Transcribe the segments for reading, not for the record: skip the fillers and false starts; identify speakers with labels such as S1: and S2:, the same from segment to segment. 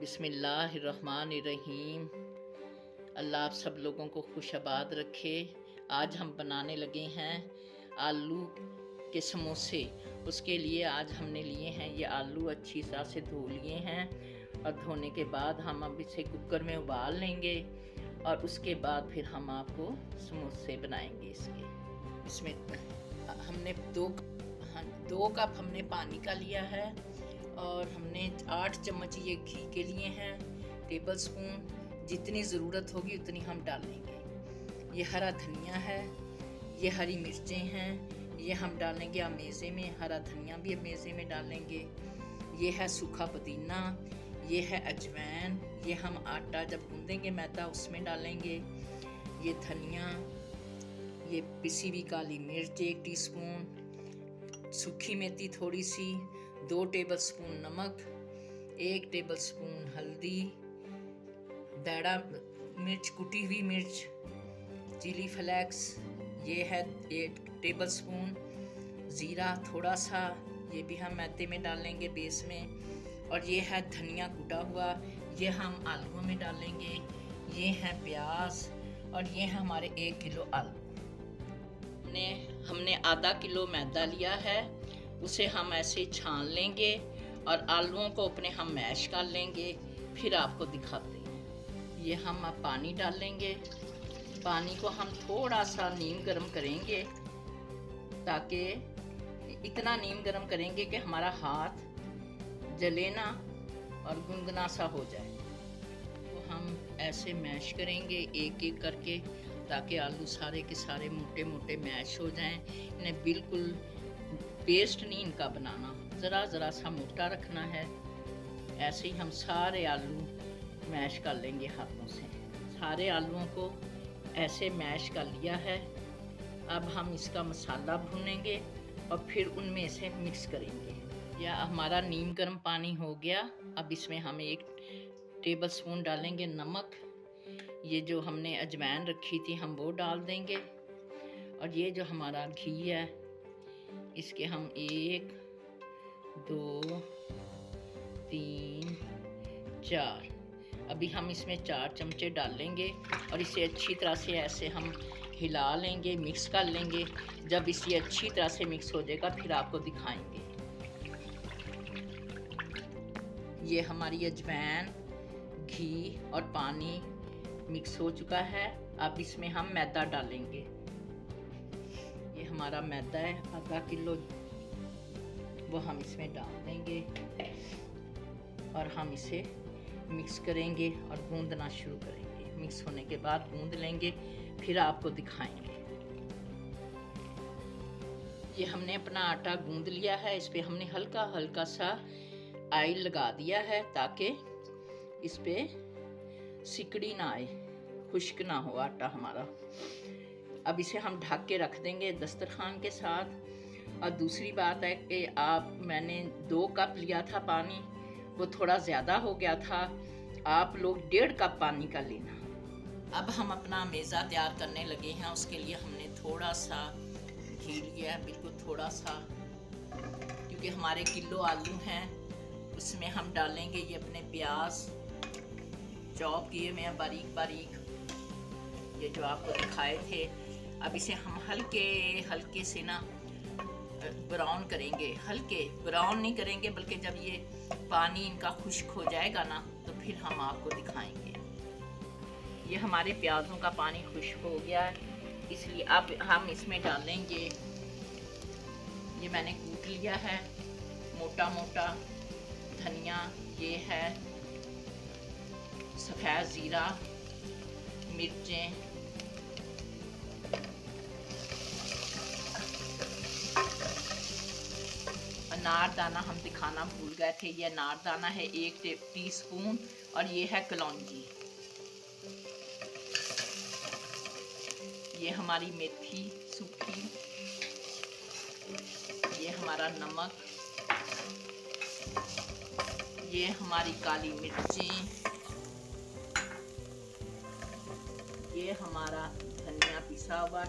S1: बिस्मिल्लाहिर्रहमानिर्रहीम। अल्लाह आप सब लोगों को खुशआबाद रखे। आज हम बनाने लगे हैं आलू के समोसे। उसके लिए आज हमने लिए हैं ये आलू, अच्छी तरह से धो लिए हैं और धोने के बाद हम अब इसे कुकर में उबाल लेंगे और उसके बाद फिर हम आपको समोसे बनाएंगे इसके। इसमें हमने दो कप हमने पानी का लिया है और हमने 8 चम्मच ये घी के लिए हैं। टेबल स्पून जितनी ज़रूरत होगी उतनी हम डालेंगे। ये हरा धनिया है, ये हरी मिर्चें हैं, ये हम डालेंगे अमेज़े में। हरा धनिया भी अमेज़े में डालेंगे। ये है सूखा पुदीना, ये है अजवाइन, ये हम आटा जब गूंदेंगे मैदा उसमें डालेंगे। ये धनिया, ये पिसी हुई काली मिर्च 1 टीस्पून, सूखी मेथी थोड़ी सी, 2 टेबल स्पून नमक, 1 टेबल स्पून हल्दी, दाड़ा मिर्च, कुटी हुई मिर्च, चिली फ्लेक्स, ये है 1 टेबल स्पून, ज़ीरा थोड़ा सा, ये भी हम मैदे में डालेंगे बेस में। और ये है धनिया कुटा हुआ, ये हम आलूओं में डालेंगे। ये है प्याज और ये है हमारे 1 किलो आलू। हमने आधा किलो मैदा लिया है, उसे हम ऐसे छान लेंगे और आलूओं को अपने हम मैश कर लेंगे, फिर आपको दिखाते हैं। ये हम अब पानी डालेंगे। पानी को हम थोड़ा सा नीम गर्म करेंगे, ताकि इतना नीम गर्म करेंगे कि हमारा हाथ जले ना और गुनगुना सा हो जाए। तो हम ऐसे मैश करेंगे एक एक करके, ताकि आलू सारे के सारे मोटे मोटे मैश हो जाएं। इन्हें बिल्कुल पेस्ट नहीं इनका बनाना, ज़रा ज़रा सा मोटा रखना है। ऐसे ही हम सारे आलू मैश कर लेंगे हाथों से। सारे आलूओं को ऐसे मैश कर लिया है। अब हम इसका मसाला भूनेंगे और फिर उनमें से मिक्स करेंगे। यह हमारा नीम गर्म पानी हो गया। अब इसमें हम 1 टेबल स्पून डालेंगे नमक। ये जो हमने अजवाइन रखी थी हम वो डाल देंगे। और ये जो हमारा घी है इसके हम 1 2 3 4 अभी हम इसमें 4 चमचे डालेंगे और इसे अच्छी तरह से ऐसे हम हिला लेंगे, मिक्स कर लेंगे। जब इसे अच्छी तरह से मिक्स हो जाएगा फिर आपको दिखाएंगे। ये हमारी अजवाइन, घी और पानी मिक्स हो चुका है। अब इसमें हम मैदा डालेंगे। ये हमारा मैदा है आधा किलो, वो हम इसमें डाल देंगे और हम इसे मिक्स करेंगे और गूंदना शुरू करेंगे। मिक्स होने के बाद गूंद लेंगे, फिर आपको दिखाएंगे। ये हमने अपना आटा गूंद लिया है। इस पे हमने हल्का हल्का सा ऑयल लगा दिया है, ताकि इस पे सिकड़ी ना आए, खुश्क ना हो आटा हमारा। अब इसे हम ढक के रख देंगे दस्तरखान के साथ। और दूसरी बात है कि मैंने 2 कप लिया था पानी, वो थोड़ा ज़्यादा हो गया था। आप लोग 1.5 कप पानी का लेना। अब हम अपना मेज़ा तैयार करने लगे हैं। उसके लिए हमने थोड़ा सा घी लिया है, बिल्कुल थोड़ा सा, क्योंकि हमारे किलो आलू हैं। उसमें हम डालेंगे ये अपने प्याज चॉप किए में बारीक बारीक, ये जो आपको दिखाए थे। अब इसे हम हल्के हल्के से ना ब्राउन करेंगे। हल्के ब्राउन नहीं करेंगे, बल्कि जब ये पानी इनका खुश्क हो जाएगा ना तो फिर हम आपको दिखाएंगे। ये हमारे प्याज़ों का पानी खुश्क हो गया है, इसलिए अब हम इसमें डालेंगे, ये मैंने कूट लिया है मोटा मोटा धनिया, ये है सफ़ेद ज़ीरा, मिर्चें, अनारदाना हम दिखाना भूल गए थे। ये अनारदाना है 1 टीस्पून और ये है कलौंजी। ये हमारी मेथी सूखी, ये हमारा नमक, ये हमारी काली मिर्चें, ये हमारा धनिया पिसा हुआ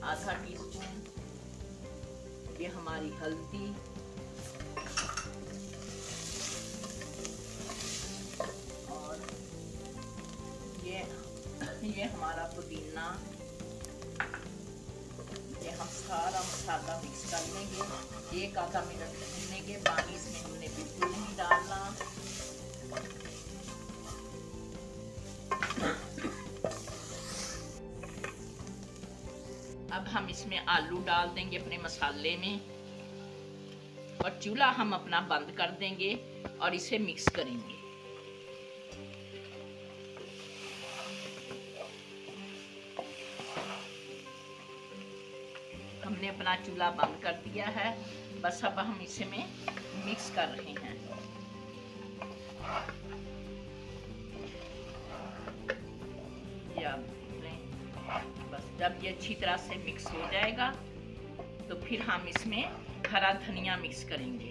S1: आधा टीस्पून, ये हमारी हल्दी, ये हमारा पुदीना, ये हम सारा मसाला मिक्स कर लेंगे। 1 आधा मिनट भूनने के पानी इसमें हमने बिल्कुल नहीं डालना। अब हम इसमें आलू डाल देंगे अपने मसाले में और चूल्हा हम अपना बंद कर देंगे और इसे मिक्स करेंगे। हमने अपना चूल्हा बंद कर दिया है, बस अब हम इसे में मिक्स कर रहे हैं। बस जब ये अच्छी तरह से मिक्स हो जाएगा तो फिर हम इसमें हरा धनिया मिक्स करेंगे।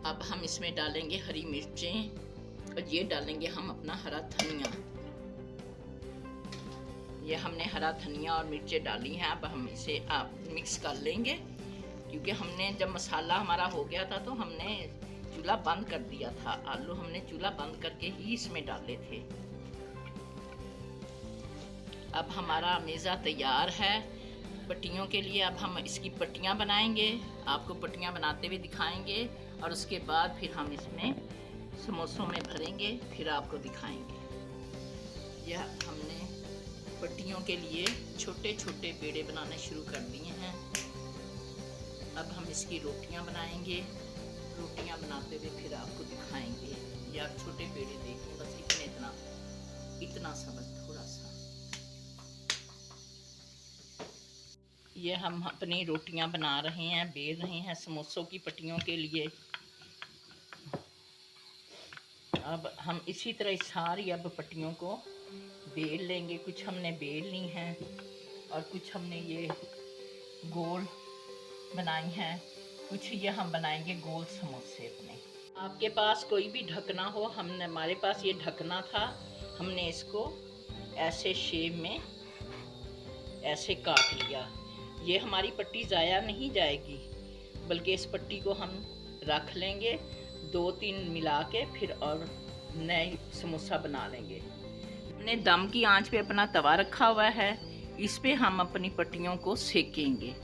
S1: अब हम इसमें डालेंगे हरी मिर्चें और ये डालेंगे हम अपना हरा धनिया। ये हमने हरा धनिया और मिर्चें डाली हैं। अब हम इसे मिक्स कर लेंगे, क्योंकि हमने जब मसाला हमारा हो गया था तो हमने चूल्हा बंद कर दिया था। आलू हमने चूल्हा बंद करके ही इसमें डाले थे। अब हमारा मेज़ा तैयार है पट्टियों के लिए। अब हम इसकी पट्टियाँ बनाएंगे, आपको पट्टियाँ बनाते हुए दिखाएंगे और उसके बाद फिर हम इसमें समोसों में भरेंगे, फिर आपको दिखाएंगे। यह हमने पट्टियों के लिए छोटे छोटे पेड़े बनाने शुरू कर दिए हैं। अब हम इसकी रोटियां बनाएंगे, रोटियां बनाते हुए फिर आपको दिखाएंगे। ये आप छोटे पेड़े देखें, बस इतना सा, बस थोड़ा सा। ये हम अपनी रोटियां बना रहे हैं, बेल रहे हैं समोसों की पट्टियों के लिए। अब हम इसी तरह सारी अब पट्टियों को बेल लेंगे। कुछ हमने बेल ली हैं और कुछ हमने ये गोल बनाई हैं, कुछ ये हम बनाएंगे गोल समोसे अपने। आपके पास कोई भी ढकना हो, हमारे पास ये ढकना था, हमने इसको ऐसे शेप में ऐसे काट लिया। ये हमारी पट्टी ज़ाया नहीं जाएगी, बल्कि इस पट्टी को हम रख लेंगे 2-3 मिला के, फिर और नए समोसा बना लेंगे। हमने दम की आंच पे अपना तवा रखा हुआ है, इस पे हम अपनी पट्टियों को सेकेंगे।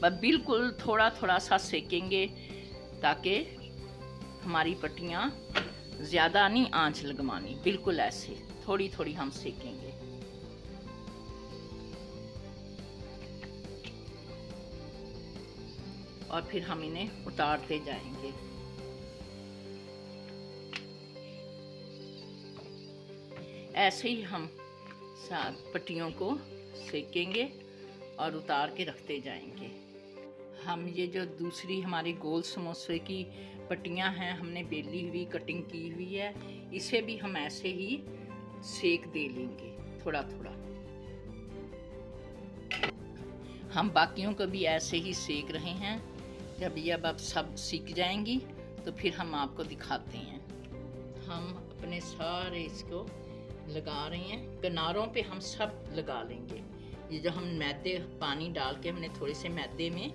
S1: बस बिल्कुल थोड़ा थोड़ा सा सेकेंगे, ताकि हमारी पट्टियाँ ज़्यादा नहीं आंच लगवानी, बिल्कुल ऐसे थोड़ी थोड़ी हम सेकेंगे। और फिर हम इन्हें उतारते जाएंगे। ऐसे ही हम पट्टियों को सेकेंगे और उतार के रखते जाएंगे। हम ये जो दूसरी हमारी गोल समोसे की पट्टियां हैं, हमने बेली हुई कटिंग की हुई है, इसे भी हम ऐसे ही सेक दे लेंगे थोड़ा थोड़ा। हम बाकियों को भी ऐसे ही सेक रहे हैं। जब ये अब सब सीख जाएंगी तो फिर हम आपको दिखाते हैं। हम अपने सारे इसको लगा रहे हैं, किनारों पे हम सब लगा लेंगे। ये जो हम मैदे पानी डाल के हमने थोड़े से मैदे में,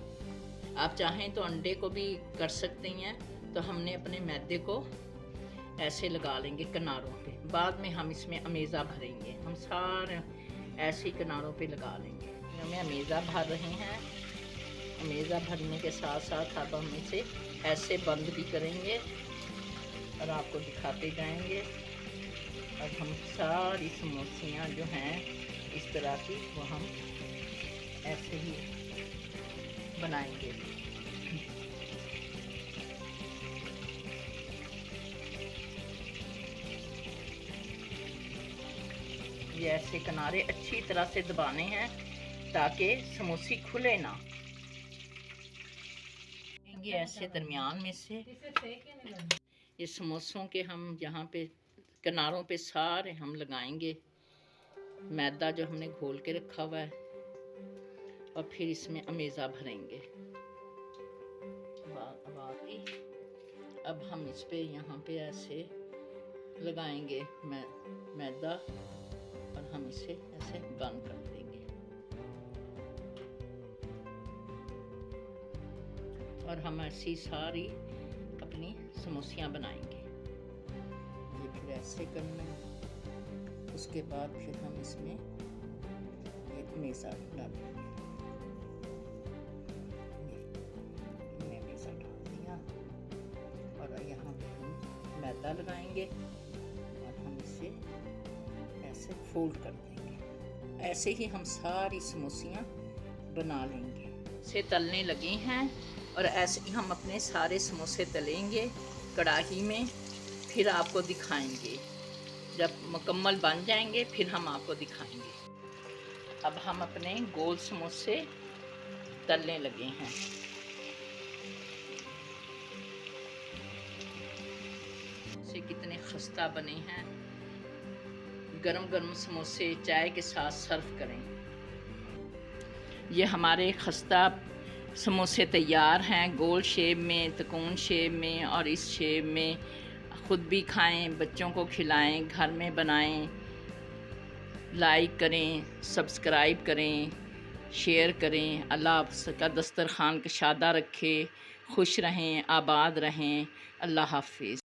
S1: आप चाहें तो अंडे को भी कर सकते हैं, तो हमने अपने मैदे को ऐसे लगा लेंगे किनारों पे। बाद में हम इसमें अमेज़ा भरेंगे, हम सारे ऐसे किनारों पे लगा लेंगे। हमें अमेज़ा भर रहे हैं। अमेज़ा भरने के साथ साथ अब हम इसे ऐसे बंद भी करेंगे और आपको दिखाते जाएंगे। अब हम सारी समोसियाँ जो हैं इस तरह की, वो हम ऐसे ही बनाएंगे। ये ऐसे किनारे अच्छी तरह से दबाने हैं ताकि समोसी खुले ना। ये ऐसे दरमियान में से ये समोसों के हम यहाँ पे किनारों पे सारे हम लगाएंगे मैदा जो हमने घोल के रखा हुआ है, और फिर इसमें अमेज़ा भरेंगे। अब हम इस पे यहाँ पे ऐसे लगाएंगे मैदा और हम इसे ऐसे बंद कर देंगे और हम ऐसी सारी अपनी समोसियाँ बनाएंगे। ये फिर ऐसे करना है, उसके बाद फिर हम इसमें ये मेज़ा डालेंगे। हमने मेज़ा डाल दिया और यहाँ पे हम मैदा लगाएंगे और हम इसे ऐसे फोल्ड कर देंगे। ऐसे ही हम सारी समोसियाँ बना लेंगे। से तलने लगे हैं और ऐसे ही हम अपने सारे समोसे तलेंगे कढ़ाई में, फिर आपको दिखाएंगे। जब मुकम्मल बन जाएंगे फिर हम आपको दिखाएंगे। अब हम अपने गोल समोसे तलने लगे हैं। से कितने खस्ता बने हैं। गरम गरम समोसे चाय के साथ सर्व करें। ये हमारे खस्ता समोसे तैयार हैं, गोल शेप में, त्रिकोण शेप में और इस शेप में। ख़ुद भी खाएं, बच्चों को खिलाएं, घर में बनाएं। लाइक करें, सब्सक्राइब करें, शेयर करें। अल्लाह आपका दस्तरखान कशादा रखे, खुश रहें, आबाद रहें। अल्लाह हाफिज़।